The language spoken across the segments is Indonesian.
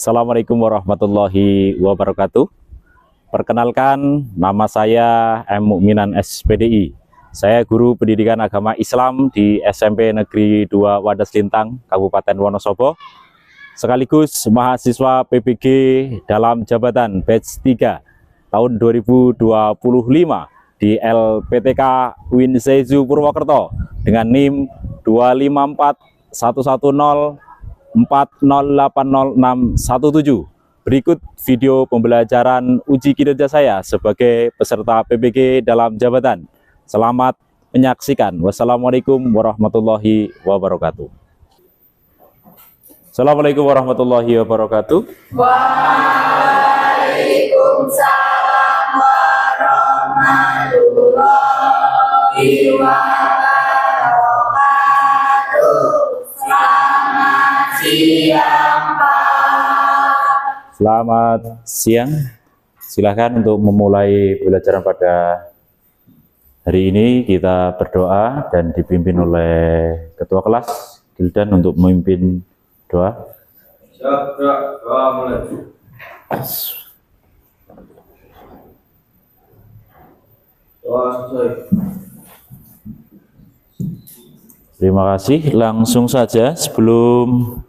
Assalamualaikum warahmatullahi wabarakatuh. Perkenalkan, nama saya M. Mukminan SPDI. Saya guru pendidikan agama Islam di SMP Negeri 2 Wadas Lintang, Kabupaten Wonosobo, sekaligus mahasiswa PPG dalam jabatan batch 3 tahun 2025 di LPTK UIN Seju Purwokerto dengan NIM 2541104080617. Berikut video pembelajaran uji kinerja saya sebagai peserta PPG dalam jabatan. Selamat menyaksikan. Wassalamualaikum warahmatullahi wabarakatuh. Assalamualaikum warahmatullahi wabarakatuh. Waalaikumsalam warahmatullahi wabarakatuh. Selamat siang, Pak. Selamat siang. Silakan untuk memulai pembelajaran pada hari ini. Kita berdoa dan dipimpin oleh Ketua Kelas Gildan untuk memimpin doa. Doa mulai. Doa selesai. Terima kasih. Langsung saja sebelum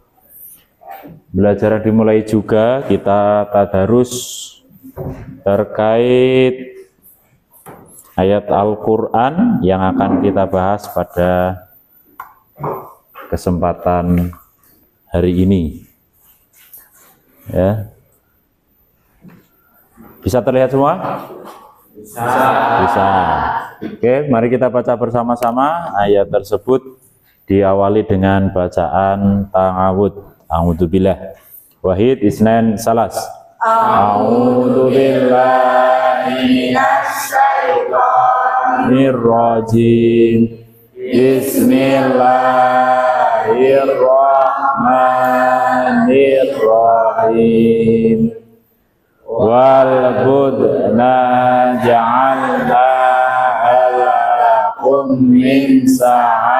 belajar dimulai juga kita tadarus terkait ayat Al-Quran yang akan kita bahas pada kesempatan hari ini. Ya. Bisa terlihat semua? Bisa. Oke, mari kita baca bersama-sama ayat tersebut. Diawali dengan bacaan ta'awud. A'udzubillah. Wahid isnan salas. A'udzubillahi minasyaitonir rajim. Bismillahirrahmanirrahim. Wal budna ja'alna lakum min sa'at.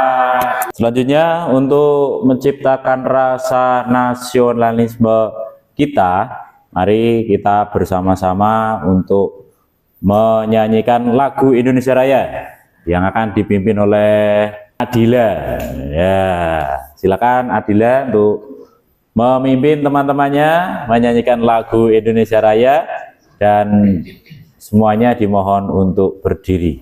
Selanjutnya, untuk menciptakan rasa nasionalisme kita, mari kita bersama-sama untuk menyanyikan lagu Indonesia Raya yang akan dipimpin oleh Adila. Ya, silakan Adila untuk memimpin teman-temannya menyanyikan lagu Indonesia Raya, dan semuanya dimohon untuk berdiri.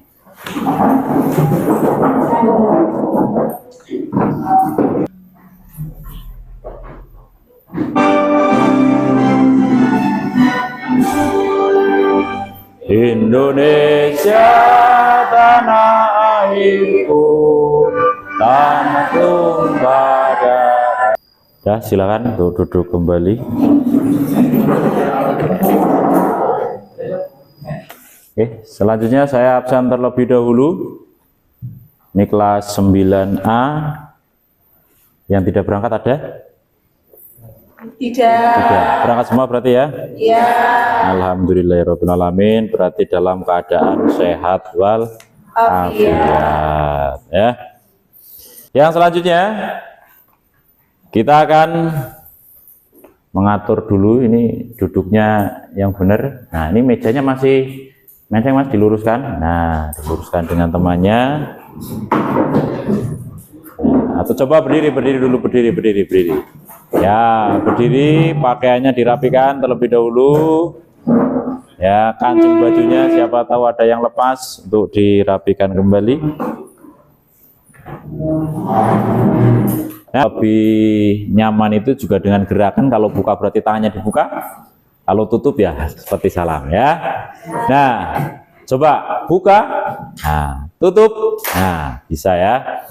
Indonesia tanah airku, tanah tumpah darah. Ya, silakan untuk duduk kembali. Oke, selanjutnya saya absen terlebih dahulu. Ini kelas 9A. Yang tidak berangkat ada? Tidak. Berangkat semua berarti ya? Iya. Alhamdulillahirabbil alamin. Berarti dalam keadaan sehat wal afiat. Ya. Yang selanjutnya kita akan mengatur dulu ini duduknya yang benar. Nah, ini mejanya masih menceng, Mas, diluruskan. Nah, diluruskan dengan temannya. Nah, atau coba berdiri dulu, berdiri. Ya, berdiri, pakaiannya dirapikan terlebih dahulu. Ya, kancing bajunya siapa tahu ada yang lepas untuk dirapikan kembali. Nah, lebih nyaman itu juga dengan gerakan. Kalau buka berarti tangannya dibuka, kalau tutup ya seperti salam ya. Nah, coba buka, nah tutup, nah bisa ya.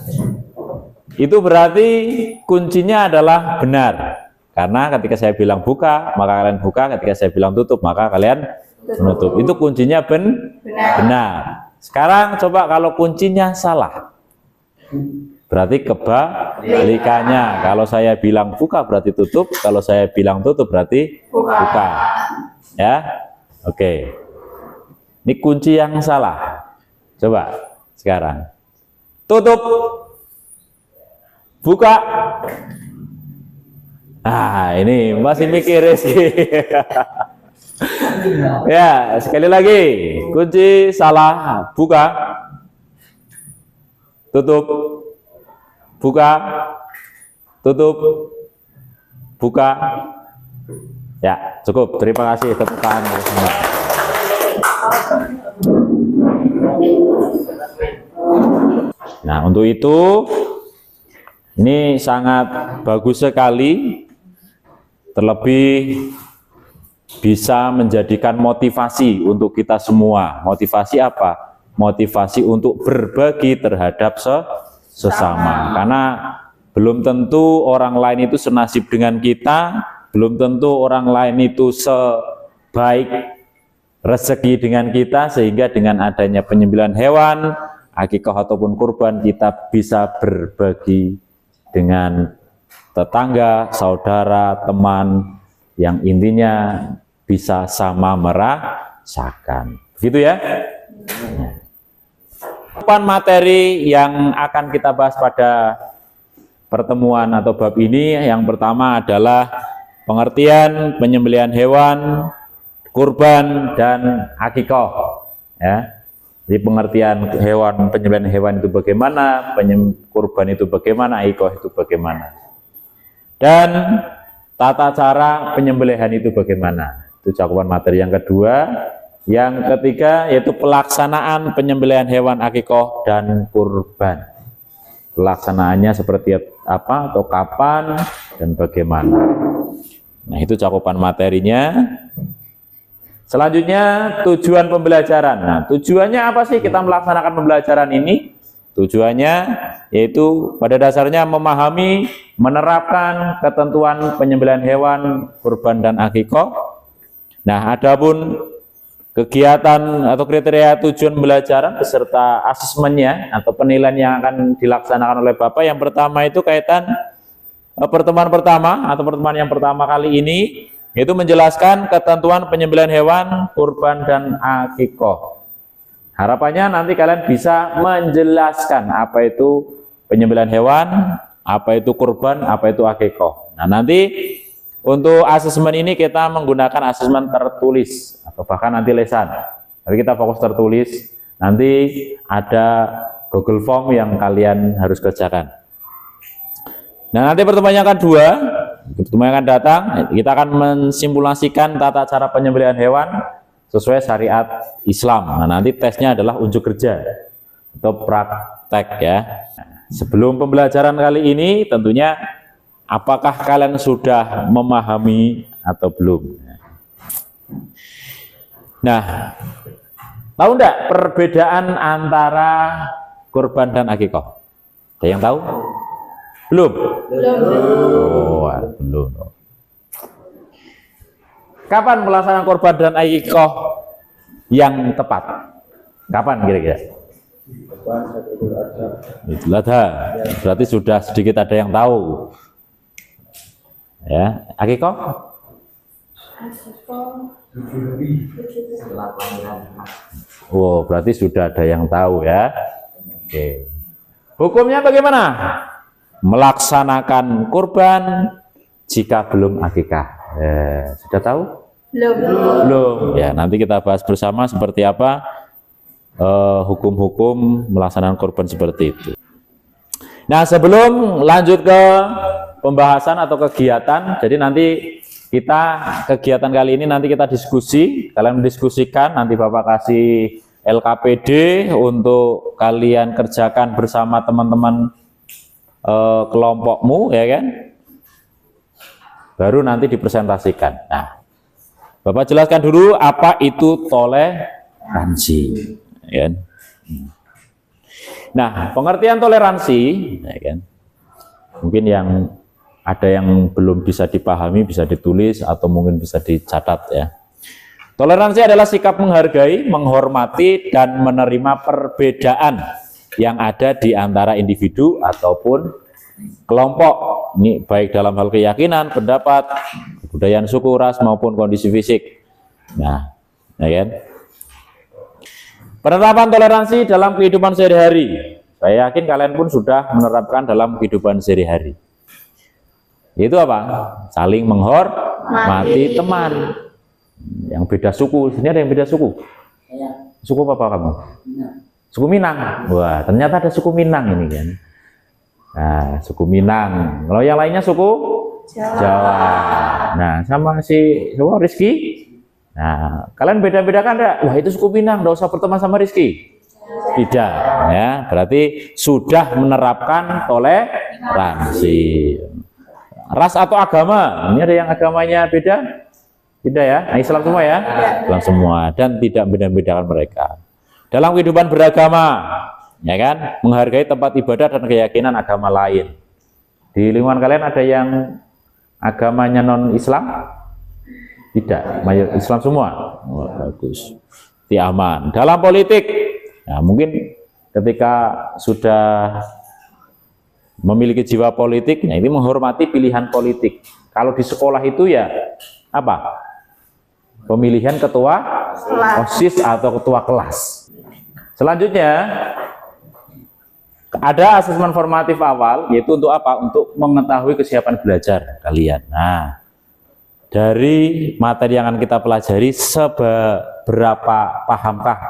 Itu berarti kuncinya adalah benar, karena ketika saya bilang buka maka kalian buka, ketika saya bilang tutup maka kalian menutup. Itu kuncinya benar. Sekarang coba kalau kuncinya salah, berarti kebalikannya. Kalau saya bilang buka berarti tutup, kalau saya bilang tutup berarti buka. Ya, oke. Ini kunci yang salah. Coba sekarang tutup, buka, Nah, ini masih mikir sih. Ya, sekali lagi. Kunci salah. Buka. Tutup. Buka. Tutup. Buka. Ya, cukup. Terima kasih. Tepuk tangan. Nah, untuk itu ini sangat bagus sekali, terlebih bisa menjadikan motivasi untuk kita semua. Motivasi apa? Motivasi untuk berbagi terhadap sesama. Karena belum tentu orang lain itu senasib dengan kita, belum tentu orang lain itu sebaik rezeki dengan kita, sehingga dengan adanya penyembelihan hewan, akikah ataupun kurban, kita bisa berbagi dengan tetangga, saudara, teman, yang intinya bisa sama merasakan. Begitu ya? Materi yang akan kita bahas pada pertemuan atau bab ini, yang pertama adalah pengertian penyembelihan hewan, kurban, dan akikah. Ya. Jadi pengertian hewan, penyembelihan hewan itu bagaimana, kurban itu bagaimana, akikah itu bagaimana, dan tata cara penyembelihan itu bagaimana. Itu cakupan materi yang kedua. Yang ketiga yaitu pelaksanaan penyembelihan hewan akikah dan kurban. Pelaksanaannya seperti apa atau kapan dan bagaimana. Nah, itu cakupan materinya. Selanjutnya tujuan pembelajaran. Nah, tujuannya apa sih kita melaksanakan pembelajaran ini? Tujuannya yaitu pada dasarnya memahami, menerapkan ketentuan penyembelihan hewan, kurban, dan akikah. Nah, adapun kegiatan atau kriteria tujuan pembelajaran beserta asesmennya atau penilaian yang akan dilaksanakan oleh Bapak, yang pertama itu kaitan pertemuan pertama atau pertemuan yang pertama kali ini, yaitu menjelaskan ketentuan penyembelihan hewan, kurban, dan akikah. Harapannya nanti kalian bisa menjelaskan apa itu penyembelihan hewan, apa itu kurban, apa itu akikah. Nah, nanti untuk asesmen ini kita menggunakan asesmen tertulis atau bahkan nanti lesan. Tapi kita fokus tertulis. Nanti ada Google Form yang kalian harus kerjakan. Nah, nanti pertemuan yang kedua, pertemuan yang akan datang, kita akan mensimulasikan tata cara penyembelihan hewan sesuai syariat Islam. Nah, nanti tesnya adalah unjuk kerja atau praktek ya. Sebelum pembelajaran kali ini, tentunya apakah kalian sudah memahami atau belum? Nah, tahu enggak perbedaan antara kurban dan akikah? Ada yang tahu? Belum? Oh, belum. Kapan pelaksanaan kurban dan akikah yang tepat? Kapan kira-kira? Idul Adha. Berarti sudah sedikit ada yang tahu. Ya, akikah? Oh, berarti sudah ada yang tahu ya. Oke. Hukumnya bagaimana? Melaksanakan kurban jika belum akikah. Sudah tahu? Belum. Ya, nanti kita bahas bersama seperti apa hukum-hukum melaksanakan kurban seperti itu. Nah, sebelum lanjut ke pembahasan atau kegiatan, jadi nanti kegiatan kali ini nanti kita diskusi, kalian mendiskusikan, nanti Bapak kasih LKPD untuk kalian kerjakan bersama teman-teman kelompokmu, ya kan? Baru nanti dipresentasikan. Nah, Bapak jelaskan dulu apa itu toleransi, ya kan? Nah, pengertian toleransi, ya kan? Mungkin ada yang belum bisa dipahami, bisa ditulis atau mungkin bisa dicatat ya. Toleransi adalah sikap menghargai, menghormati, dan menerima perbedaan yang ada di antara individu ataupun kelompok. Ini baik dalam hal keyakinan, pendapat, kebudayaan suku, ras maupun kondisi fisik. Nah, ya kan? Penerapan toleransi dalam kehidupan sehari-hari. Saya yakin kalian pun sudah menerapkan dalam kehidupan sehari-hari. Itu apa? Saling menghormati teman. Yang beda suku, sini ada yang beda suku. Suku apa kamu? Suku Minang. Wah, ternyata ada suku Minang ini kan. Nah, suku Minang. Kalau yang lainnya suku Jawa. Nah, sama si Rizky. Nah, kalian beda-bedakan enggak? Wah, itu suku Minang, enggak usah berteman sama Rizky. Tidak, ya. Berarti sudah menerapkan toleransi. Ras atau agama? Ini ada yang agamanya beda? Tidak ya? Nah, Islam semua ya? Islam semua, dan tidak beda-bedakan mereka. Dalam kehidupan beragama, ya kan? Menghargai tempat ibadah dan keyakinan agama lain. Di lingkungan kalian ada yang agamanya non-Islam? Tidak, mayoritas Islam semua. Oh, bagus. Aman. Dalam politik, nah, mungkin ketika sudah memiliki jiwa politik, nah ini menghormati pilihan politik. Kalau di sekolah itu ya apa? Pemilihan ketua OSIS atau ketua kelas. Selanjutnya ada asesmen formatif awal, yaitu untuk apa? Untuk mengetahui kesiapan belajar kalian. Nah, dari materi yang akan kita pelajari, seberapa pahamkah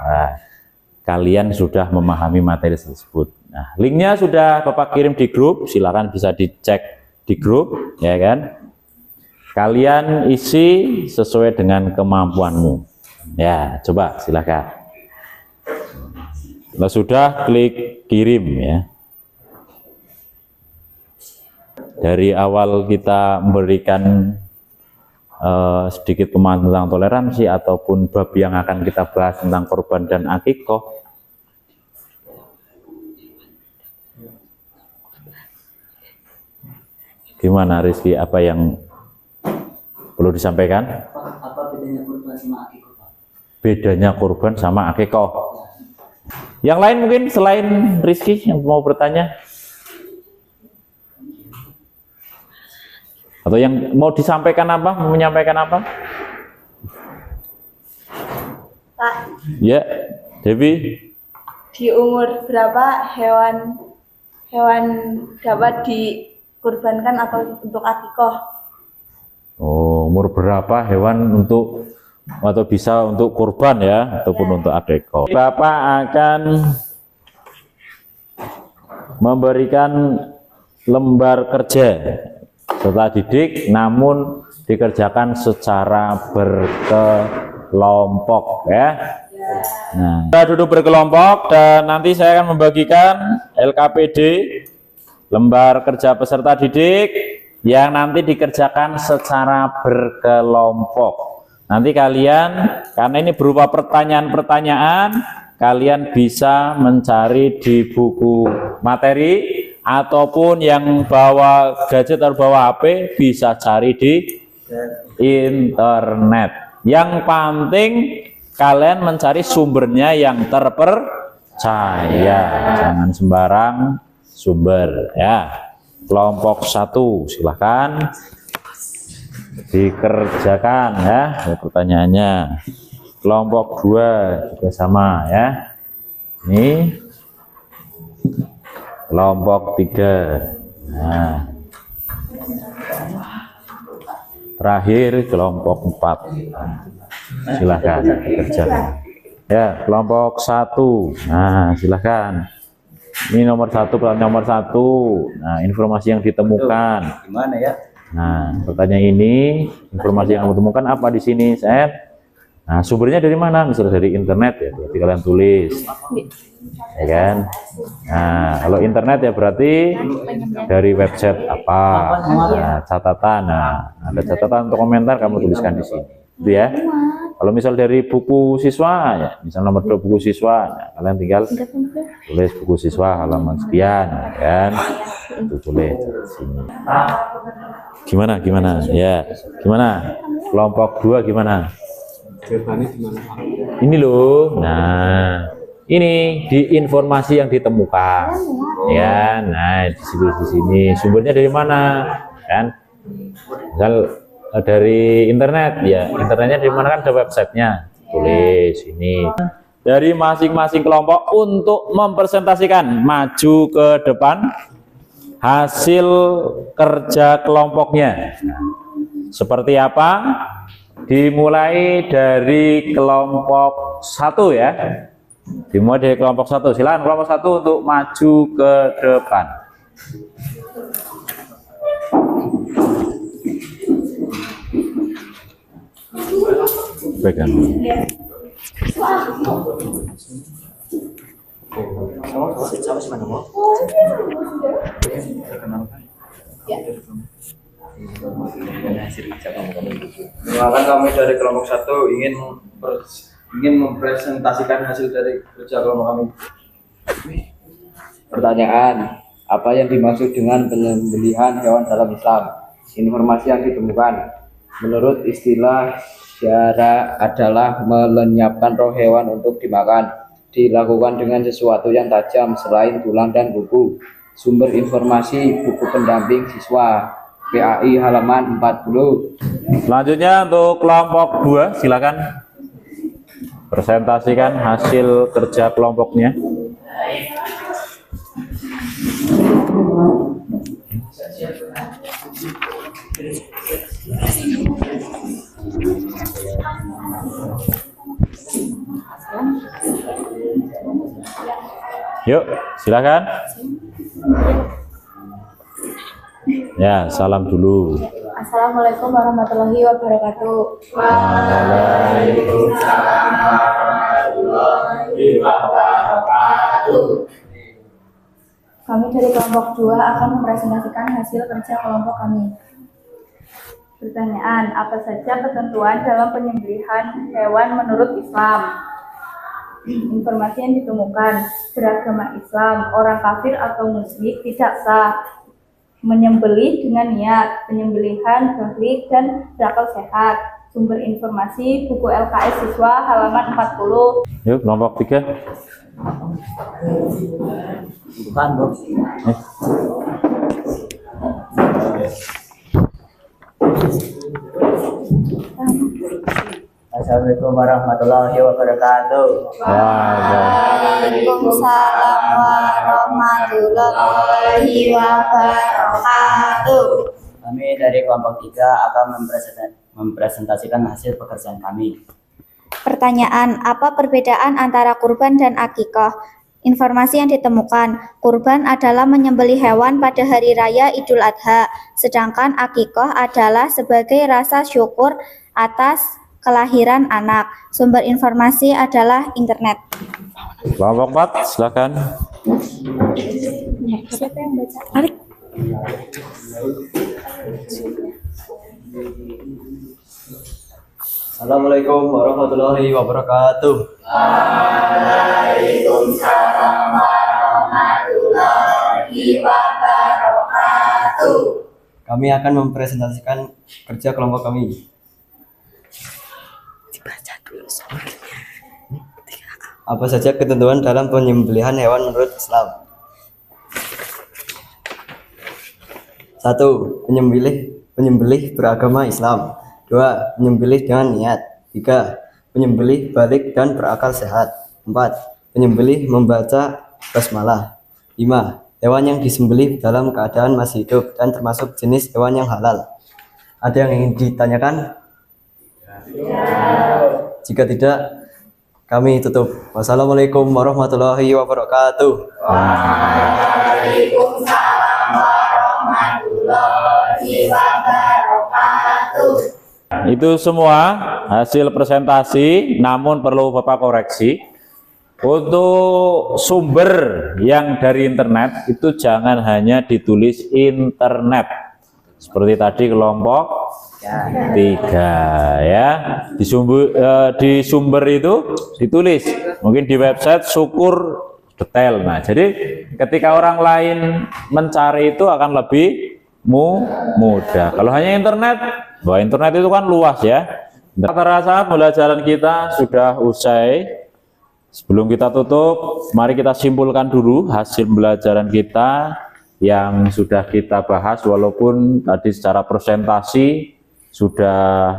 kalian sudah memahami materi tersebut? Nah, linknya sudah Bapak kirim di grup, silakan bisa dicek di grup, ya kan? Kalian isi sesuai dengan kemampuanmu. Ya, coba silakan. Kalau sudah, klik kirim ya. Dari awal kita memberikan sedikit pemahaman tentang toleransi ataupun bab yang akan kita bahas tentang korban dan akikoh. Gimana Rizky, apa yang perlu disampaikan? Apa bedanya kurban sama akikoh, Pak? Bedanya kurban sama akikoh. Yang lain mungkin selain Rizky yang mau bertanya? Atau yang mau disampaikan apa? Mau menyampaikan apa? Pak, Ya, Devi. di umur berapa hewan dapat dikurbankan atau untuk akikoh? Oh, umur berapa hewan untuk atau bisa untuk kurban ya, ataupun untuk akikoh. Bapak akan memberikan lembar kerja serta didik, namun dikerjakan secara berkelompok ya. Nah, kita duduk berkelompok dan nanti saya akan membagikan LKPD, lembar kerja peserta didik, yang nanti dikerjakan secara berkelompok. Nanti kalian, karena ini berupa pertanyaan-pertanyaan, kalian bisa mencari di buku materi, ataupun yang bawa gadget atau bawa HP bisa cari di internet. Yang penting kalian mencari sumbernya yang terpercaya, jangan sembarang sumber ya. Kelompok 1 silahkan dikerjakan ya pertanyaannya. Kelompok 2 juga sama ya. Ini kelompok 3. Nah, terakhir kelompok 4. Silahkan dikerjakan ya. Kelompok 1, nah silahkan. Ini nomor 1, pertanyaan nomor 1. Nah, informasi yang ditemukan. Gimana ya? Nah, pertanyaan ini, informasi yang ditemukan apa di sini, Set? Nah, sumbernya dari mana? Misalnya dari internet ya, berarti kalian tulis, ya kan? Nah, kalau internet ya berarti dari website apa? Nah, catatan. Nah, ada catatan untuk komentar kamu tuliskan di sini, gitu ya. Kalau misal dari buku siswa, ya, misal nomor 2 buku siswa, nah, kalian tinggal tulis buku siswa halaman sekian, kan? Itu tulis di sini. Gimana? Ya, gimana? Kelompok 2 gimana? Ini loh. Nah, ini di informasi yang ditemukan, ya. Nah, di sini sumbernya dari mana, kan? Misal dari internet ya, internetnya di mana kan ada websitenya, tulis ini. Dari masing-masing kelompok untuk mempresentasikan, maju ke depan hasil kerja kelompoknya. Seperti apa? Dimulai dari kelompok 1 ya. Dimulai dari kelompok 1. Silakan kelompok 1 untuk maju ke depan. Pegang. Perkenalkan kami dari kelompok 1 ingin mempresentasikan hasil dari kerja kelompok kami. Pertanyaan, apa yang dimaksud dengan penyembelihan hewan dalam Islam? Informasi yang ditemukan. Menurut istilah syara adalah melenyapkan roh hewan untuk dimakan. Dilakukan dengan sesuatu yang tajam selain tulang dan kuku. Sumber informasi buku pendamping siswa PAI halaman 40. Selanjutnya untuk kelompok 2, silakan presentasikan hasil kerja kelompoknya. Yuk, silakan. Ya, salam dulu. Assalamualaikum warahmatullahi wabarakatuh. Kami dari kelompok 2 akan mempresentasikan hasil kerja kelompok kami. Pertanyaan, apa saja ketentuan dalam penyembelihan hewan menurut Islam? Informasi yang ditemukan, beragama Islam, orang kafir atau musyrik tidak sah menyembelih dengan niat, penyembelihan baik dan berakal sehat. Sumber informasi buku LKS siswa halaman 40. Yuk, kelompok 3. Bukan, Bro. Assalamualaikum warahmatullahi wabarakatuh. Waalaikumsalam warahmatullahi wabarakatuh. Kami dari kelompok 3 akan mempresentasikan hasil pekerjaan kami. Pertanyaan, apa perbedaan antara kurban dan akikah? Informasi yang ditemukan, kurban adalah menyembelih hewan pada hari raya Idul Adha, sedangkan akikah adalah sebagai rasa syukur atas kelahiran anak. Sumber informasi adalah internet. Kelompok 4, silakan. Siapa yang baca? Alik. Assalamualaikum warahmatullahi wabarakatuh. Waalaikumsalam warahmatullahi wabarakatuh. Kami akan mempresentasikan kerja kelompok kami. Apa saja ketentuan dalam penyembelihan hewan menurut Islam? 1. Penyembelih beragama Islam. 2. Penyembelih dengan niat. 3. Penyembelih balik dan berakal sehat. 4. Penyembelih membaca basmalah. 5. Hewan yang disembelih dalam keadaan masih hidup dan termasuk jenis hewan yang halal. Ada yang ingin ditanyakan? Jika tidak, kami tutup. Wassalamualaikum warahmatullahi wabarakatuh. Waalaikumsalam warahmatullahi wabarakatuh. Itu semua hasil presentasi, namun perlu Bapak koreksi. Untuk sumber yang dari internet itu jangan hanya ditulis internet. Seperti tadi kelompok 3 ya. Di sumber itu ditulis. Mungkin di website syukur detail. Nah, jadi ketika orang lain mencari itu akan lebih mudah. Kalau hanya internet, bahwa internet itu kan luas ya. Terasa pembelajaran kita sudah usai. Sebelum kita tutup, mari kita simpulkan dulu hasil pembelajaran kita yang sudah kita bahas, walaupun tadi secara presentasi sudah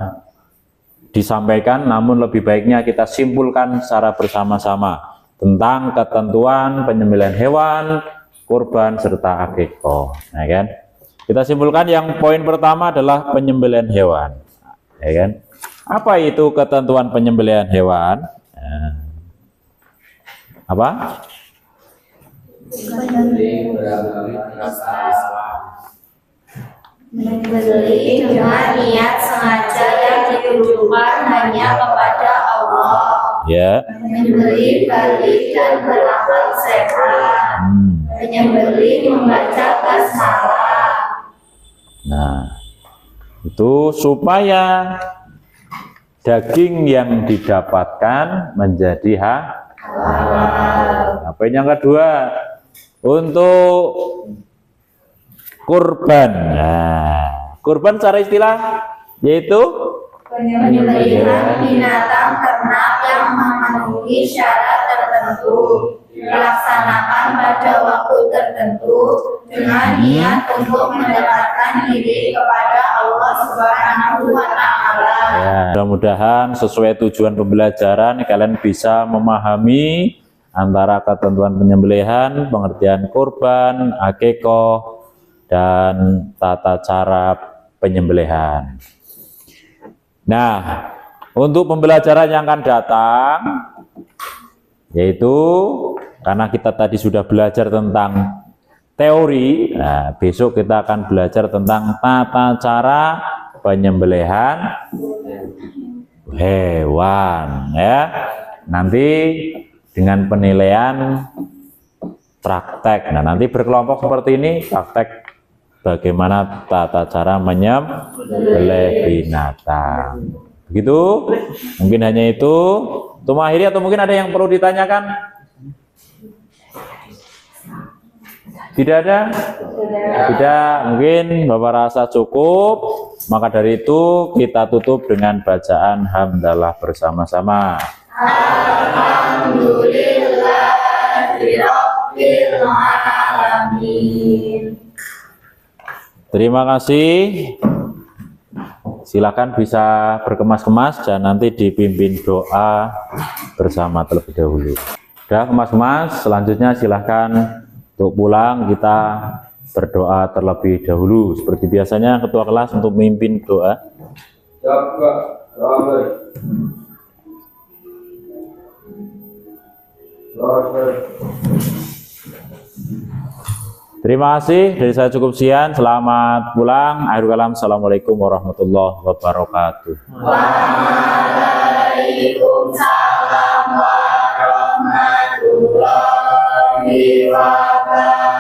disampaikan, namun lebih baiknya kita simpulkan secara bersama-sama tentang ketentuan penyembelihan hewan, kurban serta akikah. Nah, kan? Kita simpulkan yang poin pertama adalah penyembelihan hewan. Ya kan? Apa itu ketentuan penyembelihan hewan? Nah, apa? Membeli dengan niat sengaja yang ditujukan hanya kepada Allah. Ya. Menyembeli balik dan berakal sehat. Menyembeli membaca basmalah. Nah, itu supaya daging yang didapatkan menjadi halal. Apa yang kedua? Untuk kurban. Nah, kurban secara istilah yaitu Penyembelihan binatang ternak yang memenuhi syarat tertentu dilaksanakan pada waktu tertentu dengan niat untuk mendekatkan diri kepada Allah Subhanahu wa Ta'ala. ya, mudah-mudahan sesuai tujuan pembelajaran kalian bisa memahami antara ketentuan penyembelihan, pengertian kurban, akikah, dan tata cara penyembelihan. Nah, untuk pembelajaran yang akan datang, yaitu karena kita tadi sudah belajar tentang teori, nah, besok kita akan belajar tentang tata cara penyembelihan hewan, ya. Nanti dengan penilaian praktek. Nah, nanti berkelompok seperti ini, praktek bagaimana tata cara menyembelih binatang. Begitu? Mungkin hanya itu. Untuk mengakhiri atau mungkin ada yang perlu ditanyakan? Tidak ada? Tidak. Mungkin Bapak rasa cukup. Maka dari itu kita tutup dengan bacaan hamdalah bersama-sama. Alhamdulillahirabbil alamin. Terima kasih. Silakan bisa berkemas-kemas dan nanti dipimpin doa bersama terlebih dahulu. Sudah kemas-kemas, selanjutnya silakan untuk pulang kita berdoa terlebih dahulu. Seperti biasanya ketua kelas untuk memimpin doa. Terima kasih, dari saya cukup sekian. Selamat pulang. Akhirul kalam. Assalamualaikum warahmatullahi wabarakatuh. Waalaikumsalam warahmatullahi wabarakatuh.